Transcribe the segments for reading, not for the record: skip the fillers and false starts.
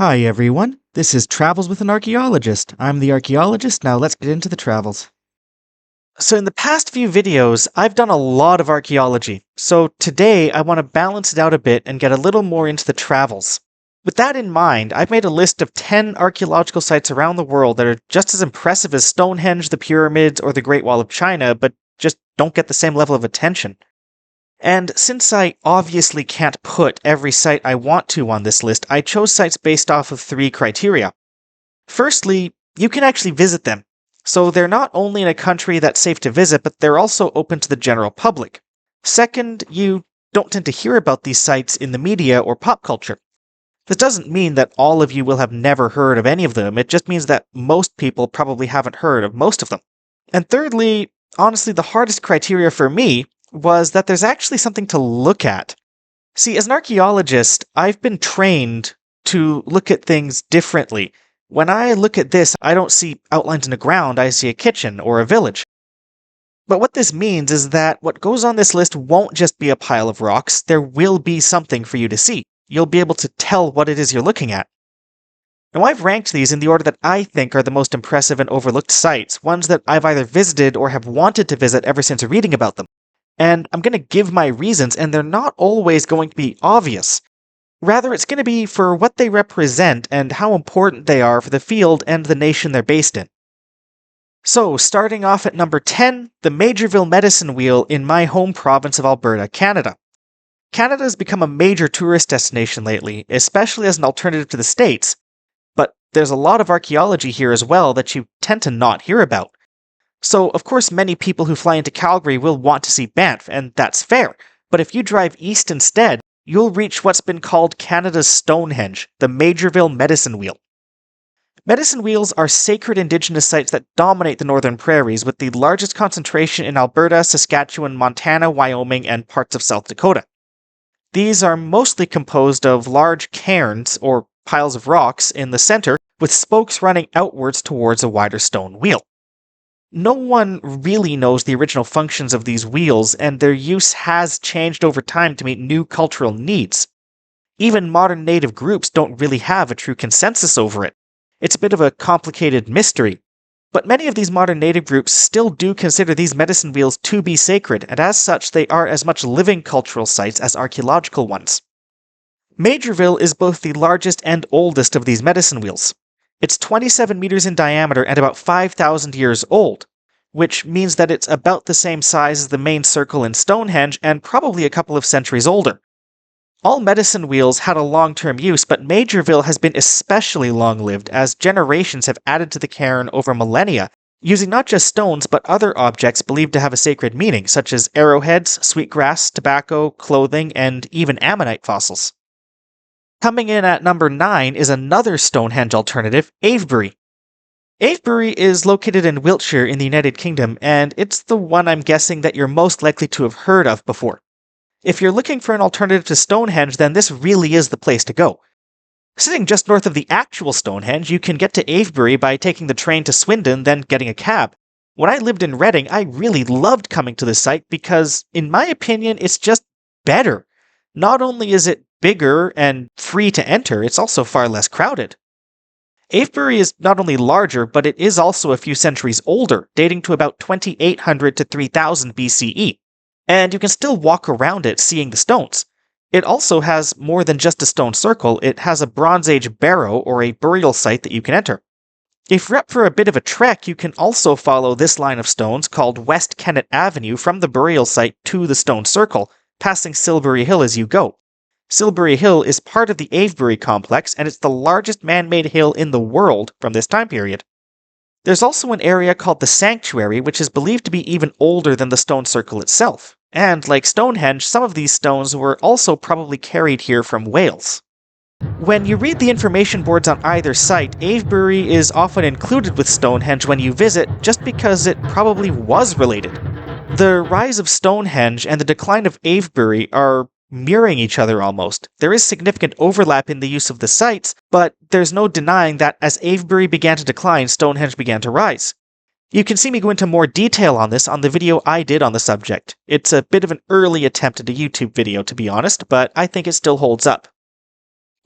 Hi everyone, this is Travels with an Archaeologist. I'm the archaeologist, now let's get into the travels. So in the past few videos, I've done a lot of archaeology, so today I want to balance it out a bit and get a little more into the travels. With that in mind, I've made a list of 10 archaeological sites around the world that are just as impressive as Stonehenge, the pyramids, or the Great Wall of China, but just don't get the same level of attention. And since I obviously can't put every site I want to on this list, I chose sites based off of 3 criteria. Firstly, you can actually visit them. So they're not only in a country that's safe to visit, but they're also open to the general public. Second, you don't tend to hear about these sites in the media or pop culture. This doesn't mean that all of you will have never heard of any of them, it just means that most people probably haven't heard of most of them. And thirdly, honestly, the hardest criteria for me was that there's actually something to look at. See, as an archaeologist, I've been trained to look at things differently. When I look at this, I don't see outlines in the ground, I see a kitchen or a village. But what this means is that what goes on this list won't just be a pile of rocks, there will be something for you to see. You'll be able to tell what it is you're looking at. Now I've ranked these in the order that I think are the most impressive and overlooked sites, ones that I've either visited or have wanted to visit ever since reading about them. And I'm going to give my reasons, and they're not always going to be obvious. Rather, it's going to be for what they represent and how important they are for the field and the nation they're based in. So, starting off at number 10, the Majorville Medicine Wheel in my home province of Alberta, Canada. Canada has become a major tourist destination lately, especially as an alternative to the States. But there's a lot of archaeology here as well that you tend to not hear about. So, of course, many people who fly into Calgary will want to see Banff, and that's fair. But if you drive east instead, you'll reach what's been called Canada's Stonehenge, the Majorville Medicine Wheel. Medicine wheels are sacred indigenous sites that dominate the northern prairies, with the largest concentration in Alberta, Saskatchewan, Montana, Wyoming, and parts of South Dakota. These are mostly composed of large cairns, or piles of rocks, in the center, with spokes running outwards towards a wider stone wheel. No one really knows the original functions of these wheels, and their use has changed over time to meet new cultural needs. Even modern native groups don't really have a true consensus over it. It's a bit of a complicated mystery. But many of these modern native groups still do consider these medicine wheels to be sacred, and as such they are as much living cultural sites as archaeological ones. Majorville is both the largest and oldest of these medicine wheels. It's 27 meters in diameter and about 5,000 years old, which means that it's about the same size as the main circle in Stonehenge and probably a couple of centuries older. All medicine wheels had a long-term use, but Majorville has been especially long-lived as generations have added to the cairn over millennia, using not just stones but other objects believed to have a sacred meaning, such as arrowheads, sweetgrass, tobacco, clothing, and even ammonite fossils. Coming in at number 9 is another Stonehenge alternative, Avebury. Avebury is located in Wiltshire in the United Kingdom, and it's the one I'm guessing that you're most likely to have heard of before. If you're looking for an alternative to Stonehenge, then this really is the place to go. Sitting just north of the actual Stonehenge, you can get to Avebury by taking the train to Swindon, then getting a cab. When I lived in Reading, I really loved coming to this site because, in my opinion, it's just better. Not only is it bigger and free to enter, it's also far less crowded. Avebury is not only larger, but it is also a few centuries older, dating to about 2800 to 3000 BCE, and you can still walk around it seeing the stones. It also has more than just a stone circle, it has a Bronze Age barrow or a burial site that you can enter. If you're up for a bit of a trek, you can also follow this line of stones called West Kennet Avenue from the burial site to the stone circle, passing Silbury Hill as you go. Silbury Hill is part of the Avebury complex, and it's the largest man-made hill in the world from this time period. There's also an area called the Sanctuary, which is believed to be even older than the stone circle itself. And, like Stonehenge, some of these stones were also probably carried here from Wales. When you read the information boards on either site, Avebury is often included with Stonehenge when you visit, just because it probably was related. The rise of Stonehenge and the decline of Avebury are mirroring each other almost. There is significant overlap in the use of the sites, but there's no denying that as Avebury began to decline, Stonehenge began to rise. You can see me go into more detail on this on the video I did on the subject. It's a bit of an early attempt at a YouTube video, to be honest, but I think it still holds up.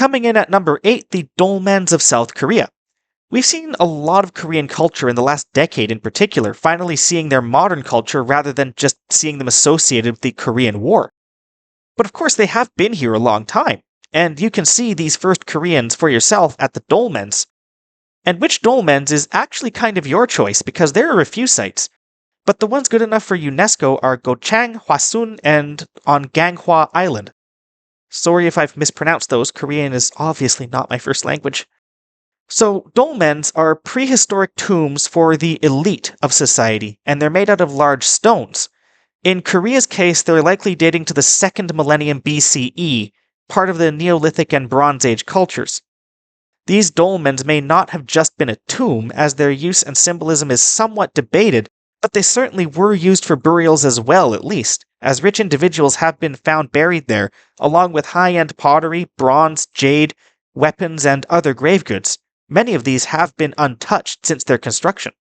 Coming in at number 8, the dolmens of South Korea. We've seen a lot of Korean culture in the last decade in particular, finally seeing their modern culture rather than just seeing them associated with the Korean War. But of course they have been here a long time, and you can see these first Koreans for yourself at the dolmens. And which dolmens is actually kind of your choice, because there are a few sites. But the ones good enough for UNESCO are Gochang, Hwasun, and on Ganghwa Island. Sorry if I've mispronounced those, Korean is obviously not my first language. So, dolmens are prehistoric tombs for the elite of society, and they're made out of large stones. In Korea's case, they're likely dating to the 2nd millennium BCE, part of the Neolithic and Bronze Age cultures. These dolmens may not have just been a tomb, as their use and symbolism is somewhat debated, but they certainly were used for burials as well, at least, as rich individuals have been found buried there, along with high-end pottery, bronze, jade, weapons, and other grave goods. Many of these have been untouched since their construction.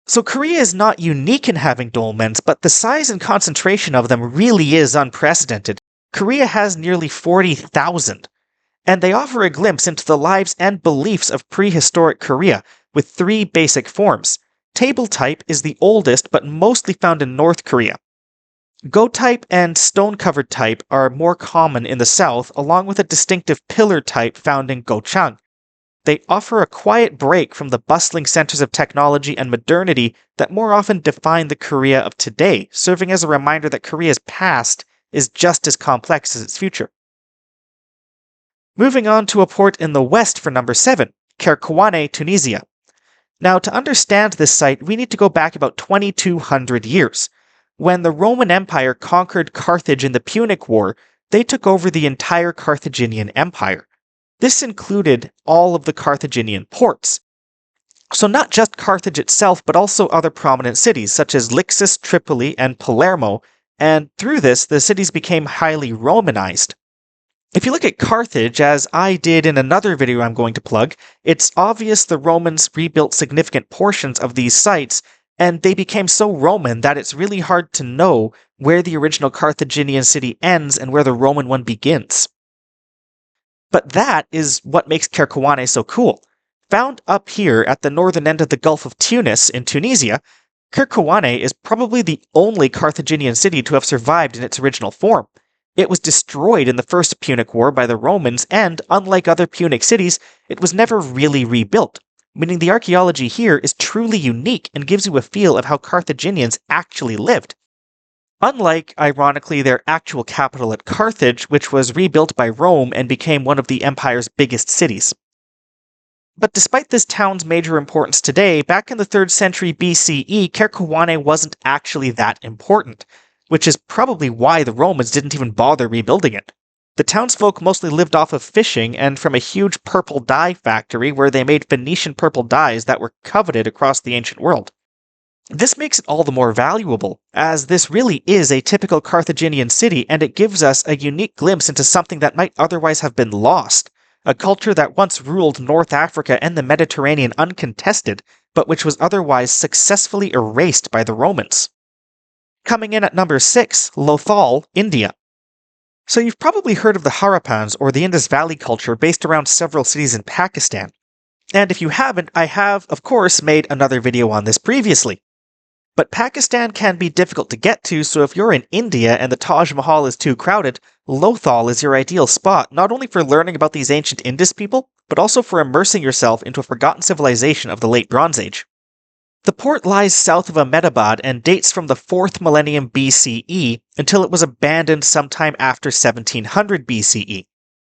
So Korea is not unique in having dolmens, but the size and concentration of them really is unprecedented. Korea has nearly 40,000, and they offer a glimpse into the lives and beliefs of prehistoric Korea, with 3 basic forms. Table type is the oldest, but mostly found in North Korea. Go type and stone-covered type are more common in the south, along with a distinctive pillar type found in Gochang. They offer a quiet break from the bustling centers of technology and modernity that more often define the Korea of today, serving as a reminder that Korea's past is just as complex as its future. Moving on to a port in the west for number 7, Kerkouane, Tunisia. Now, to understand this site, we need to go back about 2,200 years. When the Roman Empire conquered Carthage in the Punic War, they took over the entire Carthaginian Empire. This included all of the Carthaginian ports. So not just Carthage itself, but also other prominent cities, such as Lixus, Tripoli, and Palermo, and through this, the cities became highly Romanized. If you look at Carthage, as I did in another video I'm going to plug, it's obvious the Romans rebuilt significant portions of these sites, and they became so Roman that it's really hard to know where the original Carthaginian city ends and where the Roman one begins. But that is what makes Kerkouane so cool. Found up here at the northern end of the Gulf of Tunis in Tunisia, Kerkouane is probably the only Carthaginian city to have survived in its original form. It was destroyed in the First Punic War by the Romans, and unlike other Punic cities, it was never really rebuilt, meaning the archaeology here is truly unique and gives you a feel of how Carthaginians actually lived. Unlike, ironically, their actual capital at Carthage, which was rebuilt by Rome and became one of the empire's biggest cities. But despite this town's major importance today, back in the 3rd century BCE, Kerkouane wasn't actually that important, which is probably why the Romans didn't even bother rebuilding it. The townsfolk mostly lived off of fishing and from a huge purple dye factory where they made Phoenician purple dyes that were coveted across the ancient world. This makes it all the more valuable, as this really is a typical Carthaginian city and it gives us a unique glimpse into something that might otherwise have been lost, a culture that once ruled North Africa and the Mediterranean uncontested, but which was otherwise successfully erased by the Romans. Coming in at number 6, Lothal, India. So you've probably heard of the Harappans, or the Indus Valley culture, based around several cities in Pakistan. And if you haven't, I have, of course, made another video on this previously. But Pakistan can be difficult to get to, so if you're in India and the Taj Mahal is too crowded, Lothal is your ideal spot, not only for learning about these ancient Indus people, but also for immersing yourself into a forgotten civilization of the Late Bronze Age. The port lies south of Ahmedabad and dates from the 4th millennium BCE until it was abandoned sometime after 1700 BCE.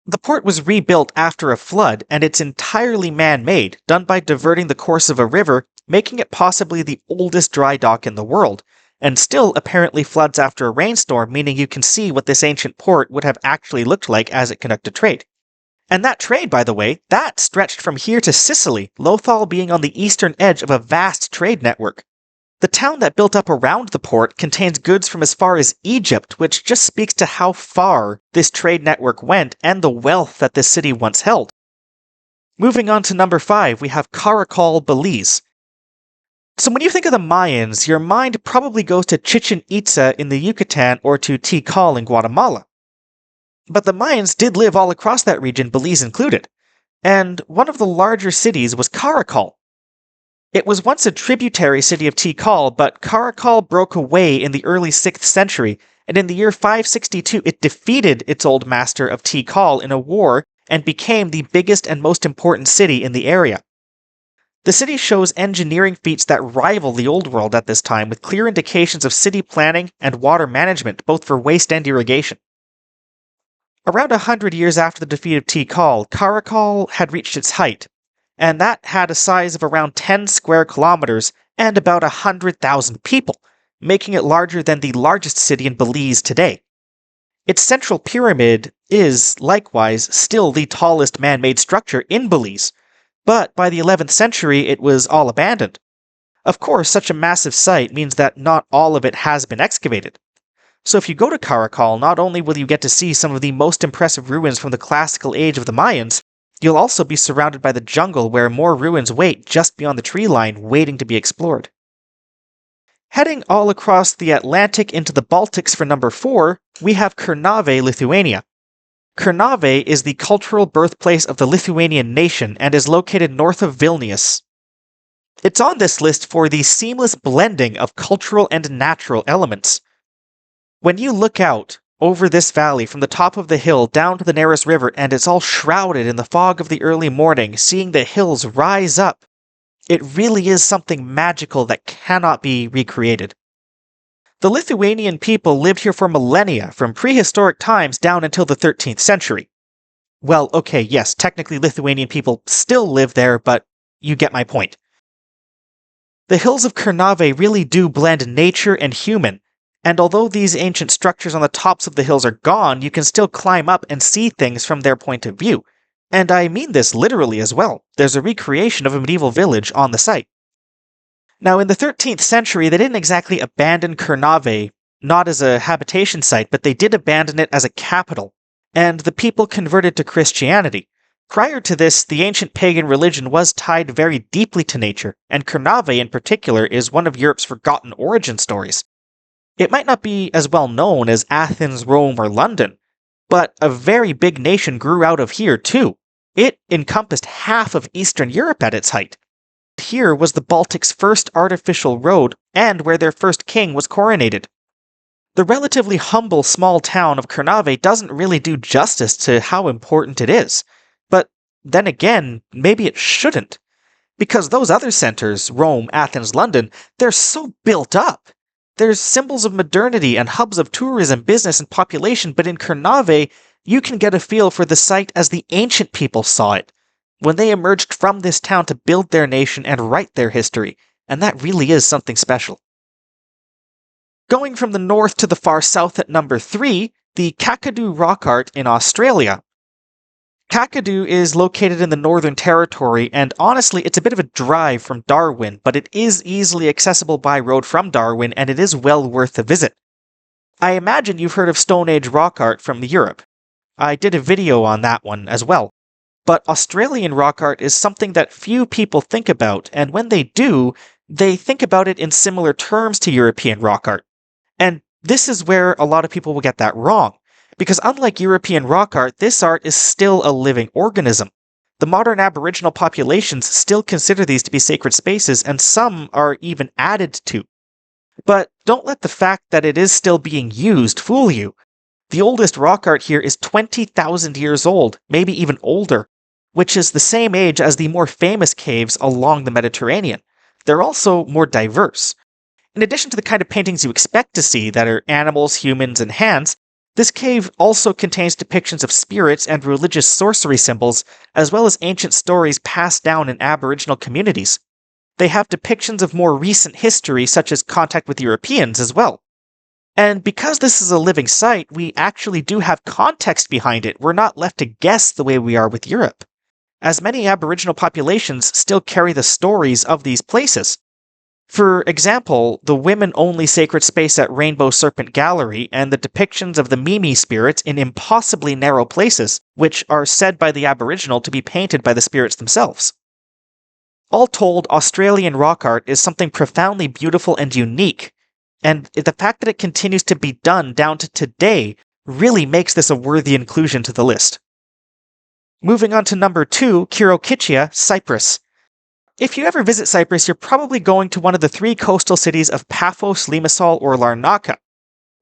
The port was rebuilt after a flood, and it's entirely man-made, done by diverting the course of a river, making it possibly the oldest dry dock in the world, and still apparently floods after a rainstorm, meaning you can see what this ancient port would have actually looked like as it conducted trade. And that trade, by the way, that stretched from here to Sicily, Lothal being on the eastern edge of a vast trade network. The town that built up around the port contains goods from as far as Egypt, which just speaks to how far this trade network went and the wealth that this city once held. Moving on to number 5, we have Karakol, Belize. So when you think of the Mayans, your mind probably goes to Chichen Itza in the Yucatan or to Tikal in Guatemala. But the Mayans did live all across that region, Belize included, and one of the larger cities was Caracal. It was once a tributary city of Tikal, but Caracal broke away in the early 6th century, and in the year 562 it defeated its old master of Tikal in a war and became the biggest and most important city in the area. The city shows engineering feats that rival the Old World at this time, with clear indications of city planning and water management, both for waste and irrigation. Around 100 years after the defeat of Tikal, Caracal had reached its height, and that had a size of around 10 square kilometers and about 100,000 people, making it larger than the largest city in Belize today. Its central pyramid is, likewise, still the tallest man-made structure in Belize, but by the 11th century it was all abandoned. Of course, such a massive site means that not all of it has been excavated. So if you go to Caracal, not only will you get to see some of the most impressive ruins from the classical age of the Mayans, you'll also be surrounded by the jungle where more ruins wait just beyond the tree line, waiting to be explored. Heading all across the Atlantic into the Baltics for number 4, we have Kernavė, Lithuania. Kernavė is the cultural birthplace of the Lithuanian nation and is located north of Vilnius. It's on this list for the seamless blending of cultural and natural elements. When you look out over this valley from the top of the hill down to the Neris River and it's all shrouded in the fog of the early morning, seeing the hills rise up, it really is something magical that cannot be recreated. The Lithuanian people lived here for millennia, from prehistoric times down until the 13th century. Well, okay, yes, technically Lithuanian people still live there, but you get my point. The hills of Kernavė really do blend nature and human, and although these ancient structures on the tops of the hills are gone, you can still climb up and see things from their point of view. And I mean this literally as well. There's a recreation of a medieval village on the site. Now, in the 13th century, they didn't exactly abandon Kernavė, not as a habitation site, but they did abandon it as a capital, and the people converted to Christianity. Prior to this, the ancient pagan religion was tied very deeply to nature, and Kernavė in particular is one of Europe's forgotten origin stories. It might not be as well known as Athens, Rome, or London, but a very big nation grew out of here too. It encompassed half of Eastern Europe at its height. Here was the Baltic's first artificial road, and where their first king was coronated. The relatively humble small town of Kernavė doesn't really do justice to how important it is. But then again, maybe it shouldn't. Because those other centers, Rome, Athens, London, they're so built up. There's symbols of modernity and hubs of tourism, business, and population, but in Kernavė, you can get a feel for the site as the ancient people saw it, when they emerged from this town to build their nation and write their history, and that really is something special. Going from the north to the far south at number 3, the Kakadu rock art in Australia. Kakadu is located in the Northern Territory, and honestly, it's a bit of a drive from Darwin, but it is easily accessible by road from Darwin, and it is well worth a visit. I imagine you've heard of Stone Age rock art from Europe. I did a video on that one as well. But Australian rock art is something that few people think about, and when they do, they think about it in similar terms to European rock art. And this is where a lot of people will get that wrong, because unlike European rock art, this art is still a living organism. The modern Aboriginal populations still consider these to be sacred spaces, and some are even added to. But don't let the fact that it is still being used fool you. The oldest rock art here is 20,000 years old, maybe even older, which is the same age as the more famous caves along the Mediterranean. They're also more diverse. In addition to the kind of paintings you expect to see that are animals, humans, and hands, this cave also contains depictions of spirits and religious sorcery symbols, as well as ancient stories passed down in Aboriginal communities. They have depictions of more recent history, such as contact with Europeans as well. And because this is a living site, we actually do have context behind it. We're not left to guess the way we are with Europe, as many Aboriginal populations still carry the stories of these places. For example, the women-only sacred space at Rainbow Serpent Gallery and the depictions of the Mimi spirits in impossibly narrow places, which are said by the Aboriginal to be painted by the spirits themselves. All told, Australian rock art is something profoundly beautiful and unique, and the fact that it continues to be done down to today really makes this a worthy inclusion to the list. Moving on to number 2, Kirokitia, Cyprus. If you ever visit Cyprus, you're probably going to one of the 3 coastal cities of Paphos, Limassol, or Larnaca.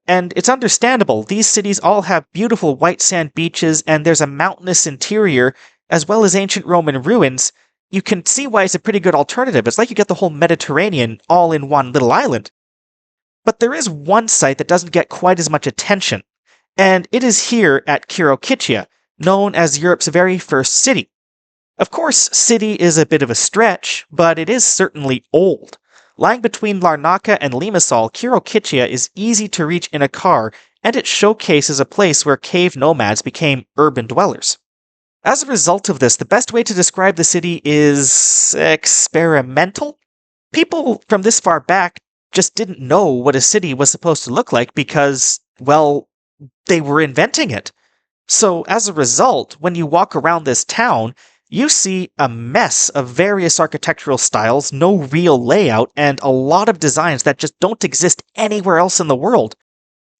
And it's understandable, these cities all have beautiful white sand beaches and there's a mountainous interior, as well as ancient Roman ruins. You can see why it's a pretty good alternative. It's like you get the whole Mediterranean all in one little island. But there is one site that doesn't get quite as much attention, and it is here at Kirokitia, known as Europe's very first city. Of course, city is a bit of a stretch, but it is certainly old. Lying between Larnaca and Limassol, Kirokitia is easy to reach in a car, and it showcases a place where cave nomads became urban dwellers. As a result of this, the best way to describe the city is experimental. People from this far back just didn't know what a city was supposed to look like because, well, they were inventing it. So as a result, when you walk around this town, you see a mess of various architectural styles, no real layout, and a lot of designs that just don't exist anywhere else in the world.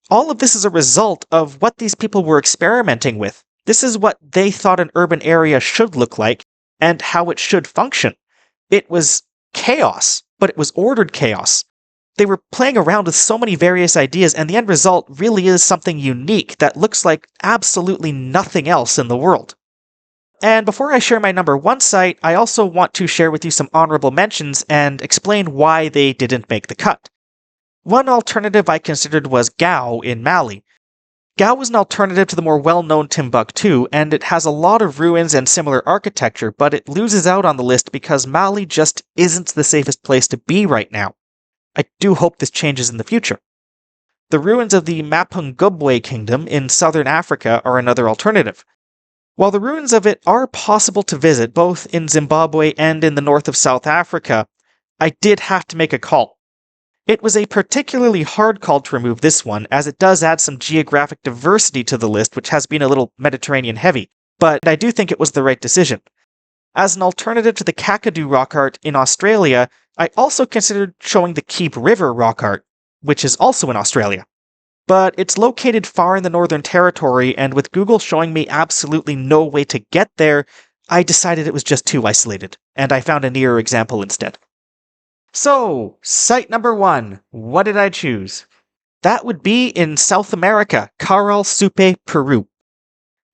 All of this is a result of what these people were experimenting with. This is what they thought an urban area should look like, and how it should function. It was chaos, but it was ordered chaos. They were playing around with so many various ideas, and the end result really is something unique that looks like absolutely nothing else in the world. And before I share my number 1 site, I also want to share with you some honorable mentions and explain why they didn't make the cut. One alternative I considered was Gao in Mali. Gao was an alternative to the more well-known Timbuktu, and it has a lot of ruins and similar architecture, but it loses out on the list because Mali just isn't the safest place to be right now. I do hope this changes in the future. The ruins of the Mapungubwe Kingdom in southern Africa are another alternative. While the ruins of it are possible to visit both in Zimbabwe and in the north of South Africa, I did have to make a call. It was a particularly hard call to remove this one, as it does add some geographic diversity to the list, which has been a little Mediterranean heavy, but I do think it was the right decision. As an alternative to the Kakadu rock art in Australia, I also considered showing the Keep River rock art, which is also in Australia. But it's located far in the Northern Territory, and with Google showing me absolutely no way to get there, I decided it was just too isolated, and I found a nearer example instead. So, site number 1, what did I choose? That would be in South America, Caral Supe, Peru.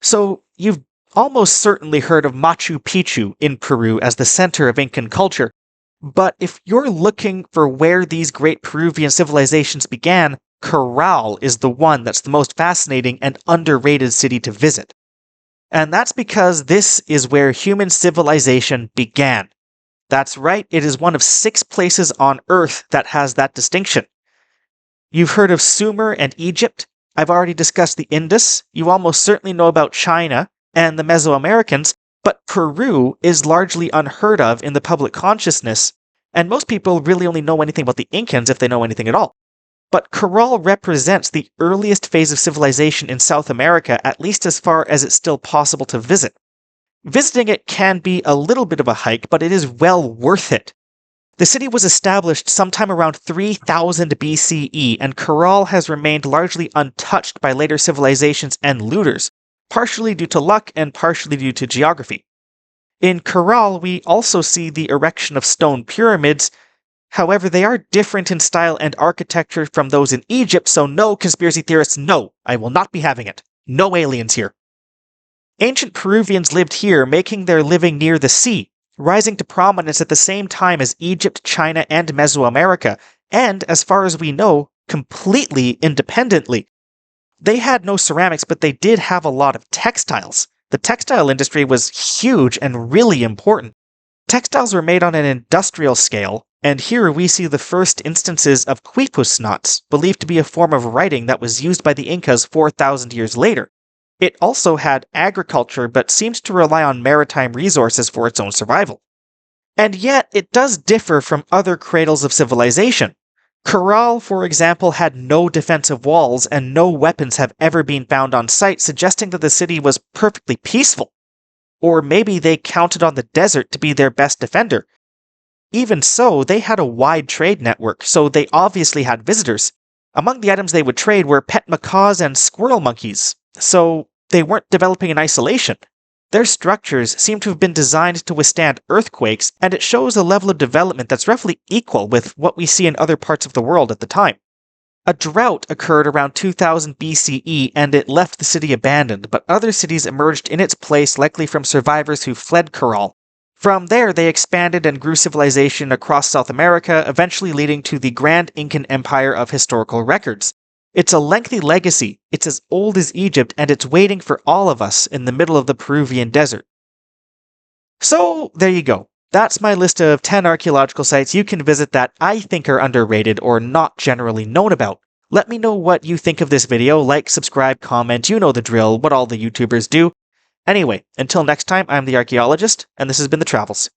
So, you've almost certainly heard of Machu Picchu in Peru as the center of Incan culture, but if you're looking for where these great Peruvian civilizations began, Caral is the one that's the most fascinating and underrated city to visit. And that's because this is where human civilization began. That's right, it is one of 6 places on Earth that has that distinction. You've heard of Sumer and Egypt. I've already discussed the Indus. You almost certainly know about China and the Mesoamericans, but Peru is largely unheard of in the public consciousness, and most people really only know anything about the Incans if they know anything at all. But Caral represents the earliest phase of civilization in South America, at least as far as it's still possible to visit. Visiting it can be a little bit of a hike, but it is well worth it. The city was established sometime around 3000 BCE, and Caral has remained largely untouched by later civilizations and looters, partially due to luck and partially due to geography. In Caral, we also see the erection of stone pyramids. However, they are different in style and architecture from those in Egypt, so no, conspiracy theorists, no, I will not be having it. No aliens here. Ancient Peruvians lived here, making their living near the sea, rising to prominence at the same time as Egypt, China, and Mesoamerica, and, as far as we know, completely independently. They had no ceramics, but they did have a lot of textiles. The textile industry was huge and really important. Textiles were made on an industrial scale, and here we see the first instances of quipus knots, believed to be a form of writing that was used by the Incas 4,000 years later. It also had agriculture, but seems to rely on maritime resources for its own survival. And yet, it does differ from other cradles of civilization. Caral, for example, had no defensive walls, and no weapons have ever been found on site, suggesting that the city was perfectly peaceful. Or maybe they counted on the desert to be their best defender. Even so, they had a wide trade network, so they obviously had visitors. Among the items they would trade were pet macaws and squirrel monkeys, so they weren't developing in isolation. Their structures seem to have been designed to withstand earthquakes, and it shows a level of development that's roughly equal with what we see in other parts of the world at the time. A drought occurred around 2000 BCE and it left the city abandoned, but other cities emerged in its place, likely from survivors who fled Corral. From there, they expanded and grew civilization across South America, eventually leading to the Grand Incan Empire of historical records. It's a lengthy legacy, it's as old as Egypt, and it's waiting for all of us in the middle of the Peruvian desert. So, there you go. That's my list of 10 archaeological sites you can visit that I think are underrated or not generally known about. Let me know what you think of this video, like, subscribe, comment, you know the drill, what all the YouTubers do. Anyway, until next time, I'm the Archaeologist, and this has been The Travels.